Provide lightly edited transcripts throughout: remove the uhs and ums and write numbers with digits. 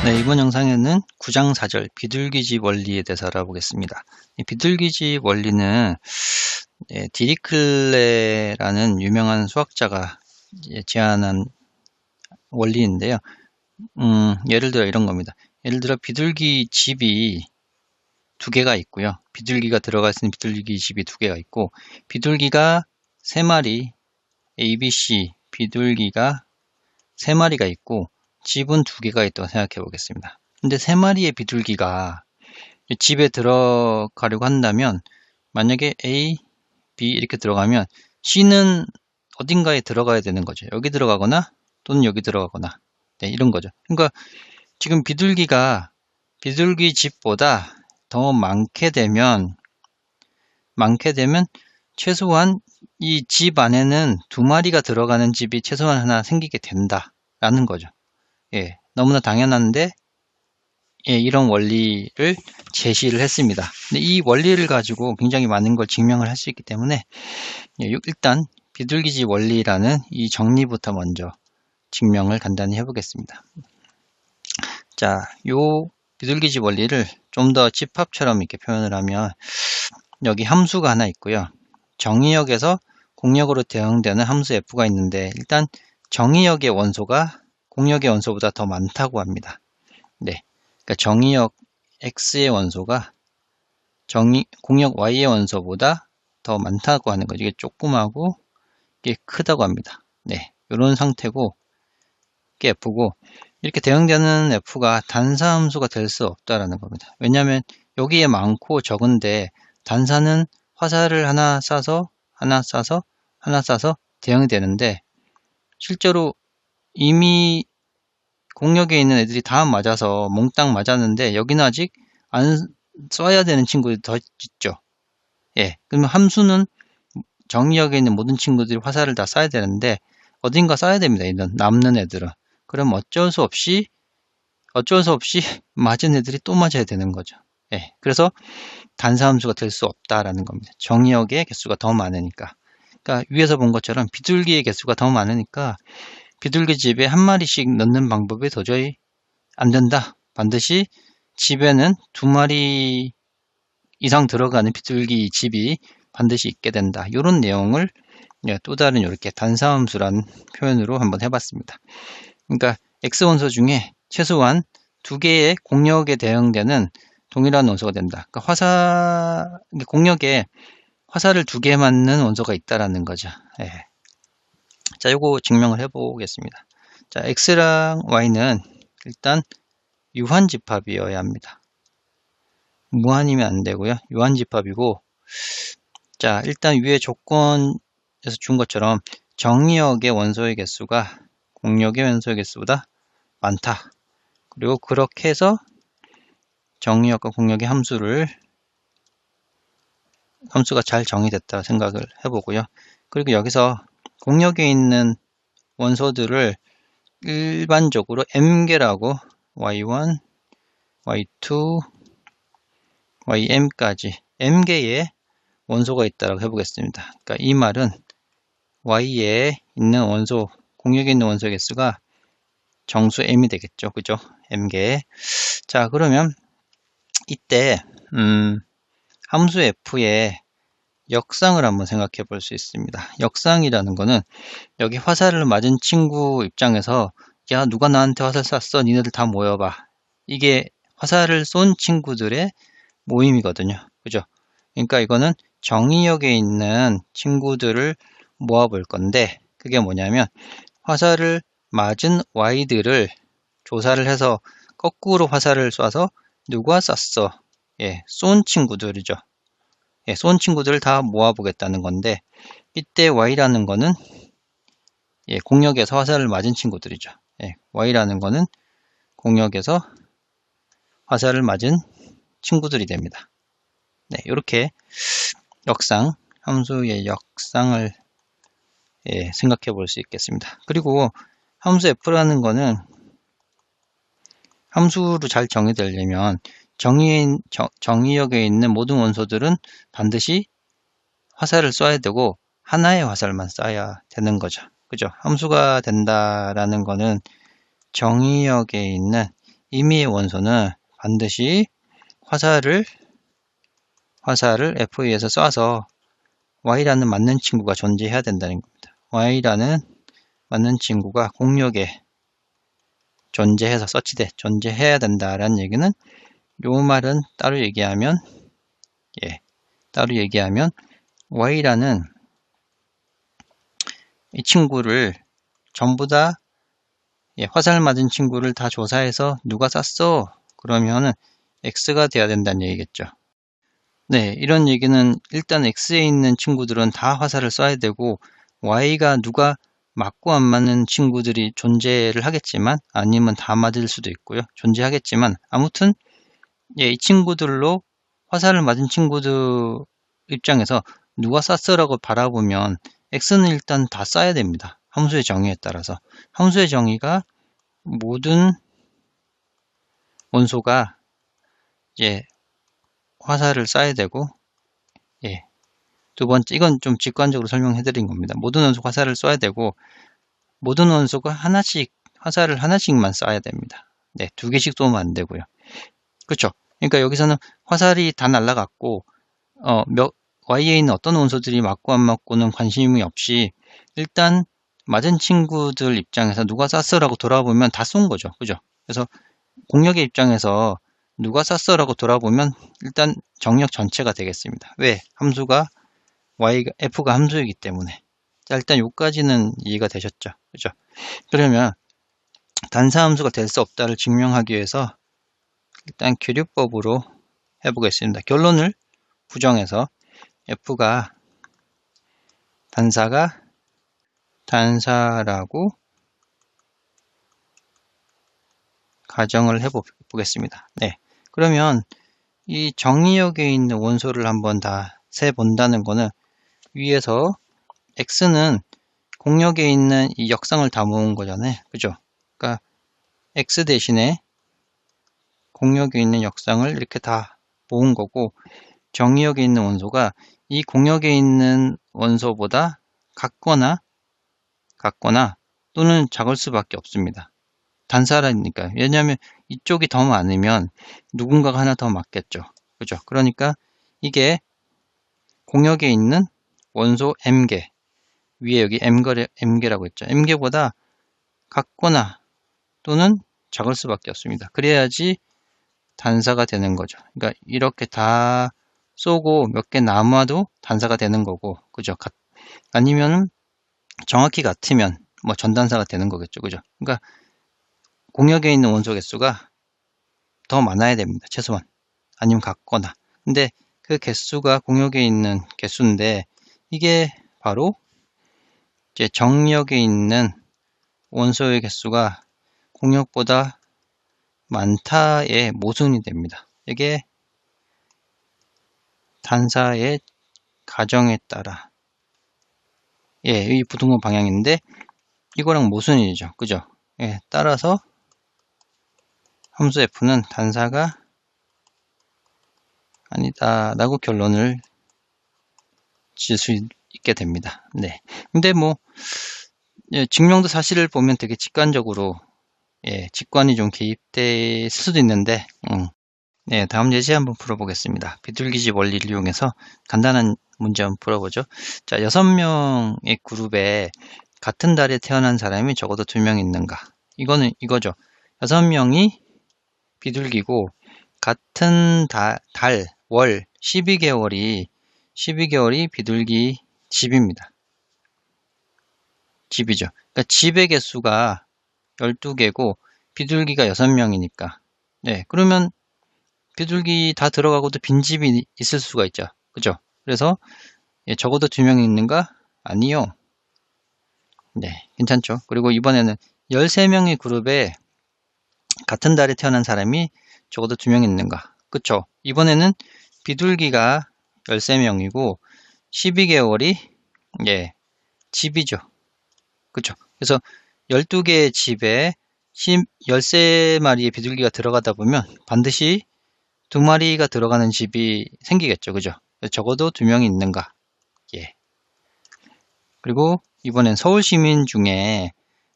네, 이번 영상에는 구장사절 비둘기집 원리에 대해서 알아보겠습니다. 이 비둘기집 원리는 디리클레라는 유명한 수학자가 제안한 원리인데요. 예를 들어 이런 겁니다. 예를 들어 비둘기 집이 두 개가 있고요. 비둘기가 들어갈 수 있는 비둘기 집이 두 개가 있고, 비둘기가 세 마리, ABC 비둘기가 세 마리가 있고, 집은 두 개가 있다고 생각해 보겠습니다. 근데 세 마리의 비둘기가 집에 들어가려고 한다면, 만약에 A, B 이렇게 들어가면 C는 어딘가에 들어가야 되는 거죠. 여기 들어가거나 또는 여기 들어가거나, 네, 이런 거죠. 그러니까 지금 비둘기가 비둘기 집보다 더 많게 되면 최소한 이 집 안에는 두 마리가 들어가는 집이 최소한 하나 생기게 된다라는 거죠. 예, 너무나 당연한데, 예, 이런 원리를 제시를 했습니다. 근데 이 원리를 가지고 굉장히 많은 걸 증명을 할 수 있기 때문에, 예, 일단 비둘기집 원리라는 이 정리부터 먼저 증명을 간단히 해보겠습니다. 자, 요 비둘기집 원리를 좀 더 집합처럼 이렇게 표현을 하면, 여기 함수가 하나 있고요. 정의역에서 공역으로 대응되는 함수 f가 있는데, 일단 정의역의 원소가 공역의 원소보다 더 많다고 합니다. 네, 그러니까 정의역 x의 원소가 공역 y의 원소보다 더 많다고 하는 거죠. 이게 조그마하고 이게 크다고 합니다. 네, 이런 상태고, 이게 f고, 이렇게 대응되는 f가 단사함수가 될 수 없다라는 겁니다. 왜냐하면 여기에 많고 적은데, 단사는 화살을 하나 쏴서 대응이 되는데, 실제로 이미 공역에 있는 애들이 다 맞아서 몽땅 맞았는데, 여기는 아직 안 쏴야 되는 친구들이 더 있죠. 예, 그러면 함수는 정의역에 있는 모든 친구들이 화살을 다 쏴야 되는데, 어딘가 쏴야 됩니다. 이런 남는 애들은. 그럼 어쩔 수 없이 맞은 애들이 또 맞아야 되는 거죠. 예, 그래서 단사함수가 될 수 없다라는 겁니다. 정의역의 개수가 더 많으니까. 그러니까 위에서 본 것처럼 비둘기의 개수가 더 많으니까 비둘기 집에 한 마리씩 넣는 방법이 도저히 안 된다. 반드시 집에는 두 마리 이상 들어가는 비둘기 집이 반드시 있게 된다. 이런 내용을 또 다른 이렇게 단사함수라는 표현으로 한번 해봤습니다. 그러니까 X원소 중에 최소한 두 개의 공역에 대응되는 동일한 원소가 된다. 그러니까 공역에 화살을 두 개 맞는 원소가 있다라는 거죠. 예. 자, 요거 증명을 해보겠습니다. 자, X랑 Y는 일단 유한집합이어야 합니다. 무한이면 안 되고요. 유한집합이고, 자, 일단 위에 조건에서 준 것처럼 정의역의 원소의 개수가 공역의 원소의 개수보다 많다. 그리고 그렇게 해서 정의역과 공역의 함수가 잘 정의됐다 생각을 해보고요. 그리고 여기서 공역에 있는 원소들을 일반적으로 m개라고, y1, y2, ym까지 m개의 원소가 있다고 해보겠습니다. 그러니까 이 말은 y에 있는 원소, 공역에 있는 원소 개수가 정수 m이 되겠죠. 그죠? m개. 자, 그러면 이때 함수 f의 역상을 한번 생각해 볼 수 있습니다. 역상이라는 거는 여기 화살을 맞은 친구 입장에서, 야, 누가 나한테 화살 쐈어? 니네들 다 모여봐. 이게 화살을 쏜 친구들의 모임이거든요. 그죠? 그러니까 이거는 정의역에 있는 친구들을 모아볼 건데, 그게 뭐냐면 화살을 맞은 Y들을 조사를 해서 거꾸로 화살을 쏴서 누가 쐈어? 예, 쏜 친구들이죠. 예, 쏜 친구들을 다 모아보겠다는 건데, 이때 Y라는 거는, 예, 공역에서 화살을 맞은 친구들이죠. 예, Y라는 거는 공역에서 화살을 맞은 친구들이 됩니다. 네, 이렇게 함수의 역상을 생각해 볼 수 있겠습니다. 그리고 함수 f라는 거는 함수로 잘 정의되려면 정의역에 있는 모든 원소들은 반드시 화살을 쏴야 되고 하나의 화살만 쏴야 되는 거죠. 그죠? 함수가 된다라는 거는 정의역에 있는 임의의 원소는 반드시 화살을 FE에서 쏴서 Y라는 맞는 친구가 존재해야 된다는 겁니다. Y라는 맞는 친구가 공역에 존재해서 서치돼 존재해야 된다라는 얘기는 요 말은 따로 얘기하면 Y라는 이 친구를 전부 다 화살 맞은 친구를 다 조사해서 누가 쐈어? 그러면은 X가 돼야 된다는 얘기겠죠. 네, 이런 얘기는 일단 X에 있는 친구들은 다 화살을 쏴야 되고 Y가 누가 맞고 안 맞는 친구들이 존재를 하겠지만 아니면 다 맞을 수도 있고요. 존재하겠지만 아무튼 이 친구들로 화살을 맞은 친구들 입장에서 누가 쐈어라고 바라보면 X는 일단 다 쏴야 됩니다. 함수의 정의에 따라서. 함수의 정의가 모든 원소가 화살을 쏴야 되고, 두 번째, 이건 좀 직관적으로 설명해 드린 겁니다. 모든 원소가 화살을 쏴야 되고, 모든 원소가 화살을 하나씩만 쏴야 됩니다. 네, 2개씩 쏘면 안 되고요. 그렇죠? 그러니까 여기서는 화살이 다 날아갔고, Y에 있는 어떤 원소들이 맞고 안 맞고는 관심이 없이, 일단, 맞은 친구들 입장에서 누가 쐈어라고 돌아보면 다 쏜 거죠. 그죠? 그래서 공역의 입장에서 누가 쐈어라고 돌아보면 일단 정역 전체가 되겠습니다. 왜? 함수가 F가 함수이기 때문에. 자, 일단 여기까지는 이해가 되셨죠? 그죠? 그러면 단사함수가 될 수 없다를 증명하기 위해서 일단 교류법으로 해보겠습니다. 결론을 부정해서 F가 단사라고 가정을 해보겠습니다. 네. 그러면 이 정의역에 있는 원소를 한번 다 세본다는 거는 위에서 X는 공역에 있는 이 역상을 다 모은 거잖아요. 그죠? 그러니까 X 대신에 공역에 있는 역상을 이렇게 다 모은 거고 정의역에 있는 원소가 이 공역에 있는 원소보다 같거나 또는 작을 수밖에 없습니다. 단사라니까. 왜냐하면 이쪽이 더 많으면 누군가가 하나 더 맞겠죠. 그죠? 그러니까 이게 공역에 있는 원소 M개 위에 여기 M개라고 했죠. M개보다 같거나 또는 작을 수밖에 없습니다. 그래야지 단사가 되는 거죠. 그러니까 이렇게 다 쏘고 몇 개 남아도 단사가 되는 거고, 그죠? 아니면 정확히 같으면 뭐 전단사가 되는 거겠죠. 그죠? 그러니까 공역에 있는 원소 개수가 더 많아야 됩니다. 최소한. 아니면 같거나. 근데 그 개수가 공역에 있는 개수인데 이게 바로 이제 정역에 있는 원소의 개수가 공역보다 많다의 모순이 됩니다. 이게 단사의 가정에 따라 이 부등호 방향인데 이거랑 모순이죠. 그죠? 따라서 함수 F는 단사가 아니다 라고 결론을 지을 수 있게 됩니다. 네. 근데 뭐 증명도 사실을 보면 되게 직관적으로 직관이 좀 개입될 수도 있는데 네, 다음 예시 한번 풀어보겠습니다. 비둘기집 원리를 이용해서 간단한 문제 한번 풀어보죠. 자, 6명의 그룹에 같은 달에 태어난 사람이 적어도 2명 있는가? 이거는 이거죠. 6명이 비둘기고 같은 월 12개월이 비둘기 집입니다. 집이죠. 그러니까 집의 개수가 12개고 비둘기가 6명이니까 그러면 비둘기 다 들어가고도 빈집이 있을 수가 있죠. 그죠? 그래서 적어도 2명이 있는가? 아니요. 네, 괜찮죠. 그리고 이번에는 13명의 그룹에 같은 달에 태어난 사람이 적어도 2명 있는가? 그쵸? 이번에는 비둘기가 13명이고 12개월이 집이죠. 그쵸? 그래서 12개의 집에 13마리의 비둘기가 들어가다 보면 반드시 2마리가 들어가는 집이 생기겠죠. 그죠? 적어도 2명이 있는가? 그리고 이번엔 서울 시민 중에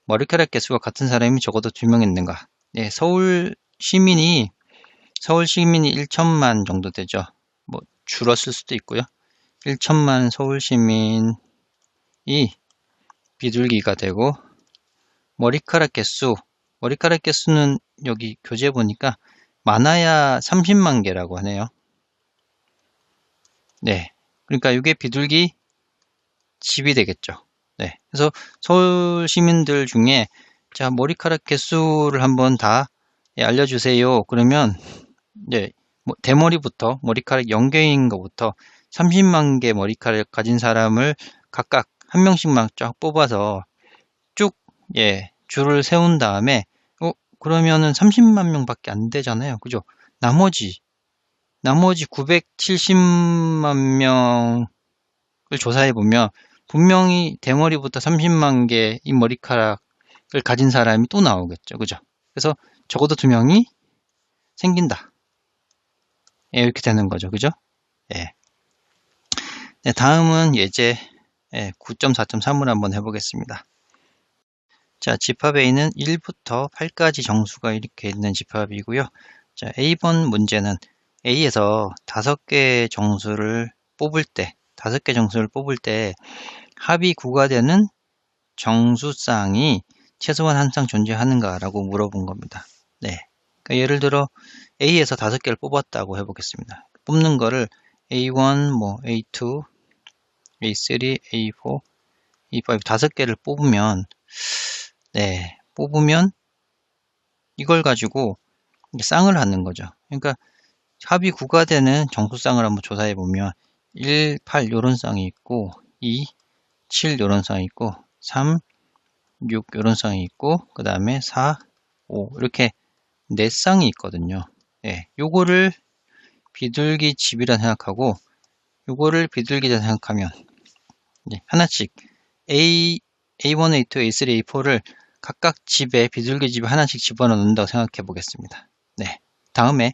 머리카락 개수가 같은 사람이 적어도 2명 있는가? 서울 서울 시민이 1천만 정도 되죠. 뭐 줄었을 수도 있고요. 1천만 서울 시민이 비둘기가 되고, 머리카락 개수는 여기 교재 보니까 많아야 30만 개라고 하네요. 네. 그러니까 이게 비둘기 집이 되겠죠. 네. 그래서 서울 시민들 중에 자, 머리카락 개수를 한번 다 알려주세요. 그러면 네, 대머리부터 머리카락 0개인 것부터 30만 개 머리카락 가진 사람을 각각 한 명씩만 쫙 뽑아서 쭉 줄을 세운 다음에 그러면은 30만 명밖에 안 되잖아요. 그죠? 나머지 970만 명을 조사해 보면 분명히 대머리부터 30만 개의 머리카락을 가진 사람이 또 나오겠죠. 그죠? 그래서 적어도 2명이 생긴다. 이렇게 되는 거죠. 그죠? 네, 다음은 예제 9.4.3을 한번 해보겠습니다. 자, 집합 A는 1부터 8까지 정수가 이렇게 있는 집합이고요. 자, A번 문제는 A에서 5개의 정수를 뽑을 때 합이 9가 되는 정수쌍이 최소한 한 쌍 존재하는가라고 물어본 겁니다. 네. 그러니까 예를 들어 A에서 5개를 뽑았다고 해보겠습니다. 뽑는 거를 A1, A2, A3, A4, A5 5개를 뽑으면 이걸 가지고 쌍을 하는 거죠. 그러니까 합이 9가 되는 정수쌍을 한번 조사해 보면 1, 8 요런 쌍이 있고 2, 7 요런 쌍이 있고 3, 6 요런 쌍이 있고 그 다음에 4, 5 이렇게 4쌍이 있거든요. 요거를 비둘기 집이라 생각하고 요거를 비둘기라 생각하면 하나씩 A1, A2, A3, A4를 각각 집에 비둘기 집에 하나씩 집어넣어 놓는다고 생각해 보겠습니다. 네. 다음에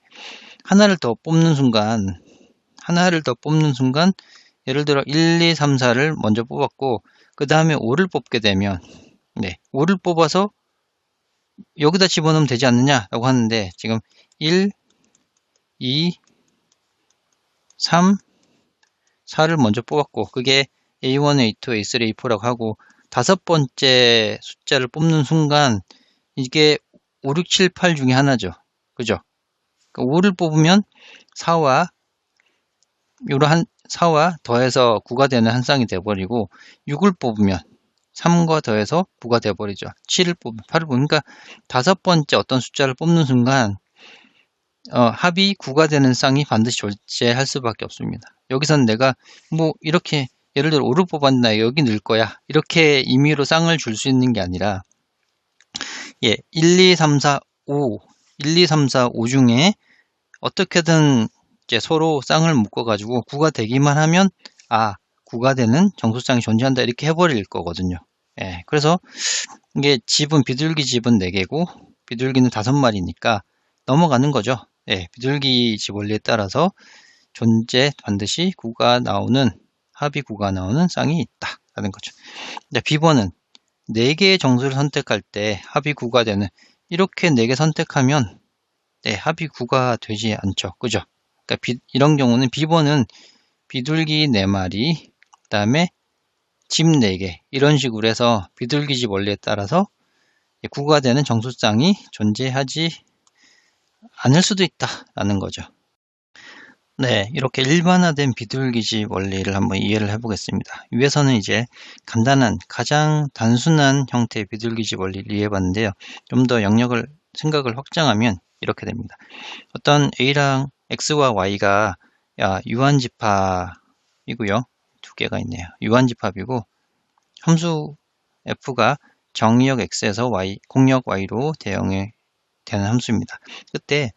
하나를 더 뽑는 순간 예를 들어 1, 2, 3, 4를 먼저 뽑았고 그 다음에 5를 뽑게 되면 5를 뽑아서 여기다 집어넣으면 되지 않느냐라고 하는데 지금 1, 2, 3, 4를 먼저 뽑았고 그게 A1, A2, A3, A4라고 하고 5번째 숫자를 뽑는 순간 이게 5, 6, 7, 8 중에 하나죠. 그죠? 그러니까 5를 뽑으면 4와 더해서 9가 되는 한 쌍이 돼버리고 6을 뽑으면 3과 더해서 9가 돼버리죠. 7을 뽑으면 8을 뽑으면 그러니까 5번째 어떤 숫자를 뽑는 순간 합이 9가 되는 쌍이 반드시 존재할 수밖에 없습니다. 여기서는 내가 이렇게 예를 들어 5를 뽑았나 여기 넣을 거야 이렇게 임의로 쌍을 줄 수 있는 게 아니라 1, 2, 3, 4, 5 중에 어떻게든 이제 서로 쌍을 묶어가지고 9가 되기만 하면 9가 되는 정수쌍이 존재한다 이렇게 해버릴 거거든요. 그래서 이게 비둘기 집은 4개고 비둘기는 5마리니까 넘어가는 거죠. 비둘기 집 원리에 따라서 반드시 9가 나오는 합이 9가 나오는 쌍이 있다라는 거죠. B번은 4개의 정수를 선택할 때 합이 9가 되는 이렇게 4개 선택하면 합이 9가 되지 않죠. 그죠? 그러니까 이런 경우는 B번은 비둘기 4마리 그 다음에 집 4개 이런 식으로 해서 비둘기 집 원리에 따라서 9가 되는 정수쌍이 존재하지 않을 수도 있다라는 거죠. 이렇게 일반화된 비둘기집 원리를 한번 이해를 해보겠습니다. 위에서는 이제 가장 단순한 형태의 비둘기집 원리를 이해해봤는데요. 좀 더 생각을 확장하면 이렇게 됩니다. 어떤 A랑 X와 Y가 유한집합이고요. 2개가 있네요. 유한집합이고 함수 F가 정의역 X에서 공역 Y로 대응이 되는 함수입니다. 그때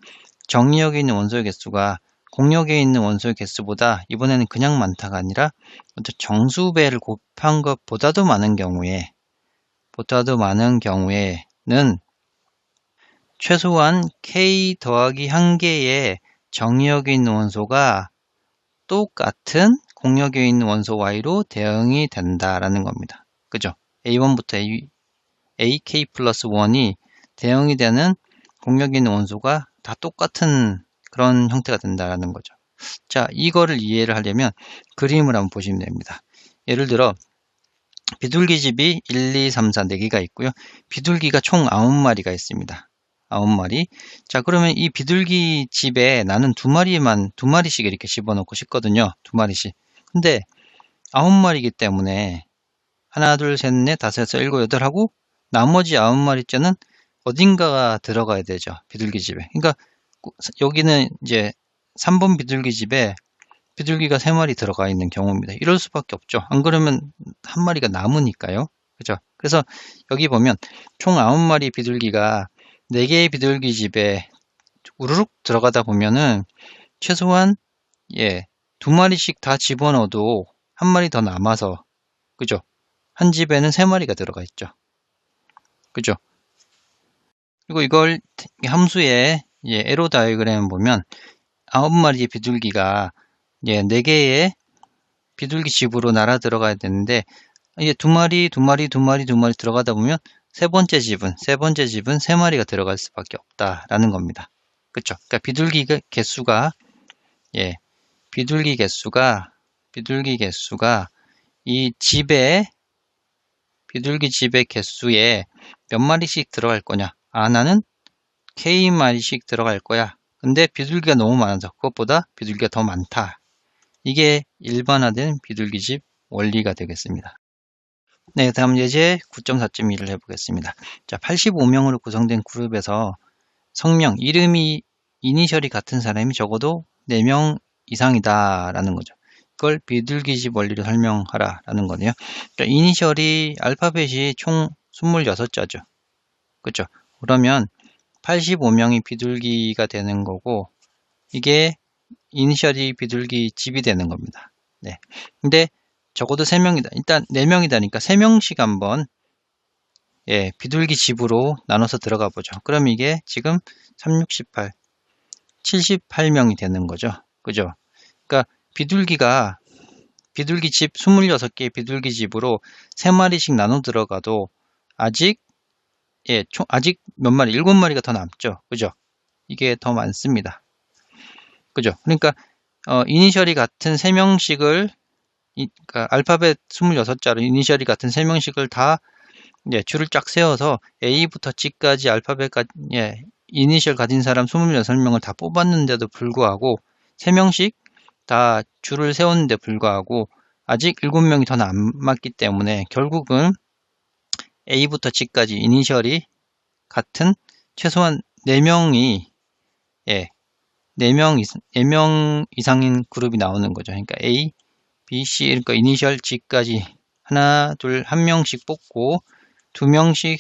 정의역에 있는 원소의 개수가 공역에 있는 원소의 개수보다 이번에는 그냥 많다가 아니라 정수배를 곱한 것보다도 많은 경우에는 최소한 K 더하기 1개의 정의역에 있는 원소가 똑같은 공역에 있는 원소 Y로 대응이 된다라는 겁니다. 그죠? A1부터 AK 플러스 1이 대응이 되는 공력 있는 원소가 다 똑같은 그런 형태가 된다는 거죠. 자, 이거를 이해를 하려면 그림을 한번 보시면 됩니다. 예를 들어 비둘기집이 1, 2, 3, 4, 4개가 있고요. 비둘기가 총 9마리가 있습니다. 9마리. 자, 그러면 이 비둘기 집에 나는 2마리씩 이렇게 집어넣고 싶거든요. 2마리씩. 근데 9마리이기 때문에 하나, 둘, 셋, 넷, 다섯, 여섯, 일곱, 여덟 하고 나머지 9마리째는 어딘가가 들어가야 되죠. 비둘기 집에. 그러니까 여기는 이제 3번 비둘기 집에 비둘기가 3마리 들어가 있는 경우입니다. 이럴 수밖에 없죠. 안 그러면 한 마리가 남으니까요. 그죠? 그래서 여기 보면 총 9마리 비둘기가 4개의 비둘기 집에 우르륵 들어가다 보면은 최소한 2마리씩 다 집어넣어도 한 마리 더 남아서, 그죠? 한 집에는 3마리가 들어가 있죠. 그죠? 그리고 이걸 함수의 에로 다이어그램 보면 9마리의 비둘기가 4개의 비둘기 집으로 날아 들어가야 되는데 이게 2마리 들어가다 보면 세 번째 집은 3마리가 들어갈 수밖에 없다라는 겁니다. 그쵸? 그러니까 비둘기 개수가 이 비둘기 집의 개수에 몇 마리씩 들어갈 거냐? 나는 K마리씩 들어갈 거야. 근데 비둘기가 너무 많아서 그것보다 비둘기가 더 많다. 이게 일반화된 비둘기집 원리가 되겠습니다. 네, 다음 예제 9.4.1을 해보겠습니다. 자, 85명으로 구성된 그룹에서 성명, 이름이 이니셜이 같은 사람이 적어도 4명 이상이다 라는 거죠. 그걸 비둘기집 원리로 설명하라 라는 거네요. 자, 이니셜이 알파벳이 총 26자죠. 그렇죠? 그러면 85명이 비둘기가 되는 거고 이게 이니셜이 비둘기 집이 되는 겁니다. 네. 근데 적어도 3명이다. 일단 4명이다니까 3명씩 한번 비둘기 집으로 나눠서 들어가 보죠. 그럼 이게 지금 3, 6, 18, 78명이 되는 거죠. 그죠? 그러니까 비둘기 집 26개의 비둘기 집으로 3마리씩 나눠 들어가도 아직 아직 몇 마리, 7마리가 더 남죠. 그죠? 이게 더 많습니다. 그죠? 그러니까 이니셜이 같은 3명씩을 그러니까 알파벳 26자로 이니셜이 같은 3명씩을 다 줄을 쫙 세워서 A부터 G까지 알파벳까지 이니셜 가진 사람 26명을 다 뽑았는데도 불구하고 3명씩 다 줄을 세웠는데 불구하고 아직 7명이 더 남았기 때문에 결국은 A부터 G까지 이니셜이 같은 최소한 4명이 4명 이상인 그룹이 나오는 거죠. 그러니까 A, B, C, 그러니까 이니셜 G까지 하나, 둘, 한 명씩 뽑고 2명씩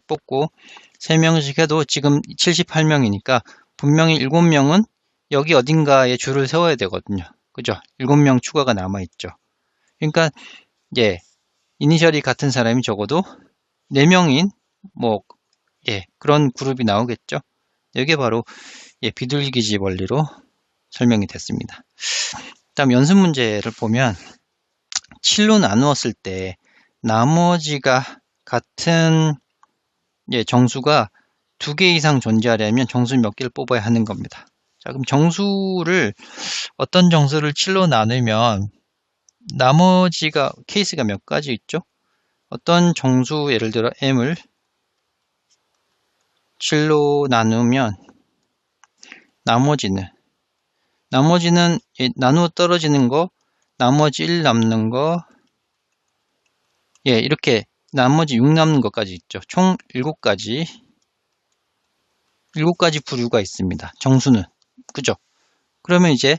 뽑고 3명씩 해도 지금 78명이니까 분명히 7명은 여기 어딘가에 줄을 세워야 되거든요. 그죠? 7명 추가가 남아있죠. 그러니까 이니셜이 같은 사람이 적어도 4명인 그런 그룹이 나오겠죠. 이게 바로 비둘기집 원리로 설명이 됐습니다. 다음 연습 문제를 보면 7로 나누었을 때 나머지가 같은 정수가 2개 이상 존재하려면 정수 몇 개를 뽑아야 하는 겁니다. 자, 그럼 어떤 정수를 7로 나누면 나머지가 케이스가 몇 가지 있죠? 어떤 정수, 예를 들어 m을 7로 나누면 나머지는 나누어 떨어지는 거, 나머지 1 남는 거, 이렇게 나머지 6 남는 것까지 있죠. 총 7가지 부류가 있습니다. 정수는. 그죠? 그러면 이제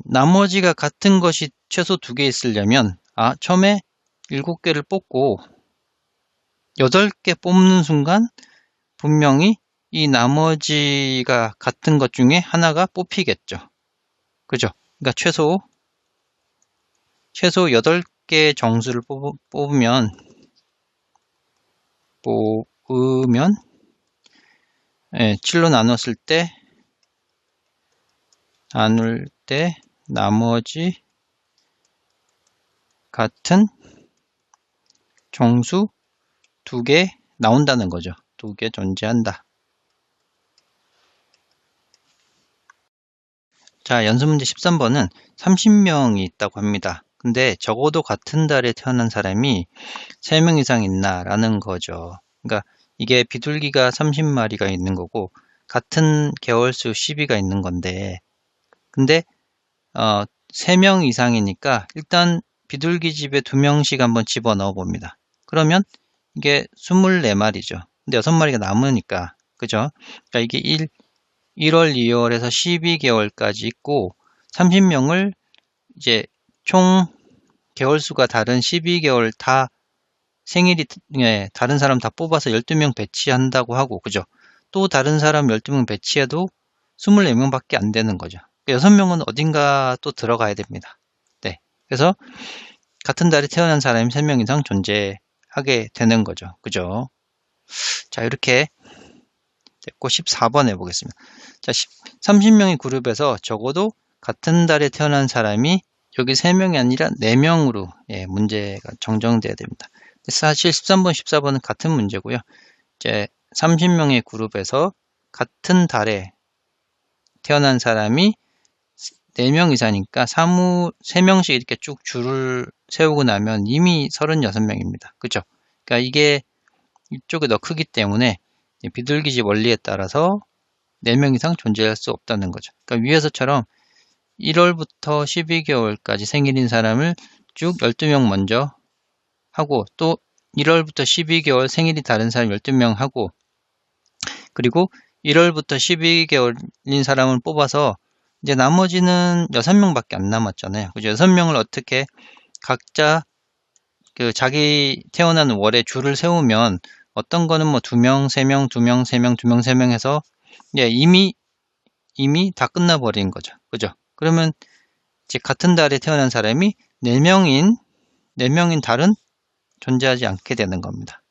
나머지가 같은 것이 최소 2개 있으려면 처음에 7개를 뽑고 8개 뽑는 순간 분명히 이 나머지가 같은 것 중에 하나가 뽑히겠죠. 그죠? 그러니까 최소 8개 정수를 뽑으면 7로 나눴을 때 나머지 같은 정수 2개 나온다는 거죠. 2개 존재한다. 자, 연습문제 13번은 30명이 있다고 합니다. 근데 적어도 같은 달에 태어난 사람이 3명 이상 있나 라는 거죠. 그러니까 이게 비둘기가 30마리가 있는 거고 같은 개월수 12가 있는 건데, 근데 3명 이상이니까 일단 비둘기 집에 2명씩 한번 집어넣어 봅니다. 그러면 이게 24마리죠. 근데 6마리가 남으니까, 그죠? 그러니까 이게 1월, 2월에서 12개월까지 있고 30명을 이제 총 개월수가 다른 12개월 다 생일이 다른 사람 다 뽑아서 12명 배치한다고 하고, 그죠? 또 다른 사람 12명 배치해도 24명밖에 안 되는 거죠. 6명은 어딘가 또 들어가야 됩니다. 네. 그래서 같은 달에 태어난 사람이 3명 이상 존재하게 되는 거죠. 그죠? 자, 이렇게 됐고 14번 해보겠습니다. 자, 30명의 그룹에서 적어도 같은 달에 태어난 사람이 여기 3명이 아니라 4명으로 문제가 정정돼야 됩니다. 사실 13번, 14번은 같은 문제고요. 이제 30명의 그룹에서 같은 달에 태어난 사람이 4명 이상이니까 3명씩 이렇게 쭉 줄을 세우고 나면 이미 36명입니다. 그죠? 그러니까 이게 이쪽이 더 크기 때문에 비둘기집 원리에 따라서 4명 이상 존재할 수 없다는 거죠. 그러니까 위에서처럼 1월부터 12개월까지 생일인 사람을 쭉 12명 먼저 하고, 또 1월부터 12개월 생일이 다른 사람 12명 하고, 그리고 1월부터 12개월인 사람을 뽑아서 이제 나머지는 6명밖에 안 남았잖아요. 그죠? 6명을 어떻게 각자 자기 태어난 월에 줄을 세우면 어떤 거는 뭐 2명, 3명, 2명, 3명, 2명, 3명 해서 이미 다 끝나버린 거죠. 그죠? 그러면 이제 같은 달에 태어난 사람이 4명인 달은 존재하지 않게 되는 겁니다.